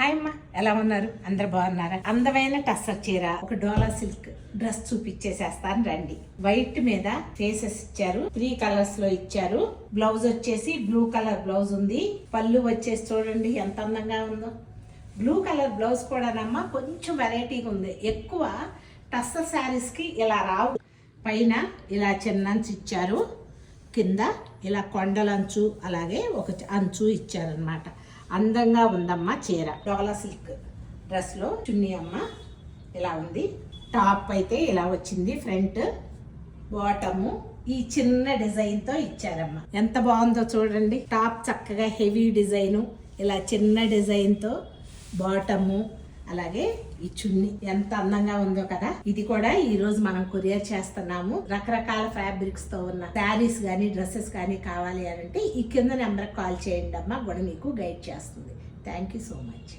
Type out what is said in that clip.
Hi అమ్మా, ఎలా ఉన్నారు? అందరు బాగున్నారా? అందమైన టస్సర్ చీర, ఒక డోలా సిల్క్ డ్రెస్ చూపించేసేస్తాను రండి. వైట్ మీద ఫేసెస్ ఇచ్చారు, 3 కలర్స్ లో ఇచ్చారు. బ్లౌజ్ వచ్చేసి బ్లూ కలర్ బ్లౌజ్ ఉంది. పళ్ళు వచ్చేసి చూడండి ఎంత అందంగా ఉందో. బ్లూ కలర్ బ్లౌజ్ కూడానమ్మా కొంచెం వెరైటీగా ఉంది. ఎక్కువ టస్సర్ శారీస్ కి ఇలా రావు. పైన ఇలా చిన్న అంచు ఇచ్చారు, కింద ఇలా కొండలంచు, అలాగే ఒక అంచు ఇచ్చారనమాట. అందంగా ఉందమ్మా చీర. డోలా సిల్క్ డ్రెస్ లో చున్నీ అమ్మ ఇలా ఉంది. టాప్ అయితే ఇలా వచ్చింది, ఫ్రంట్ బాటము ఈ చిన్న డిజైన్ తో ఇచ్చారమ్మా. ఎంత బాగుందో చూడండి. టాప్ చక్కగా హెవీ డిజైను, ఇలా చిన్న డిజైన్ తో బాటము, అలాగే ఈ చున్నీ ఎంత అందంగా ఉందో కదా. ఇది కూడా ఈ రోజు మనం కొరియర్ చేస్తున్నాము. రకరకాల ఫ్యాబ్రిక్స్ తో ఉన్న శారీస్ గానీ డ్రెస్సెస్ కానీ కావాలి అంటే ఈ కింద నెంబర్ కాల్ చేయండి అమ్మా, కూడా మీకు గైడ్ చేస్తుంది. Thank you so much.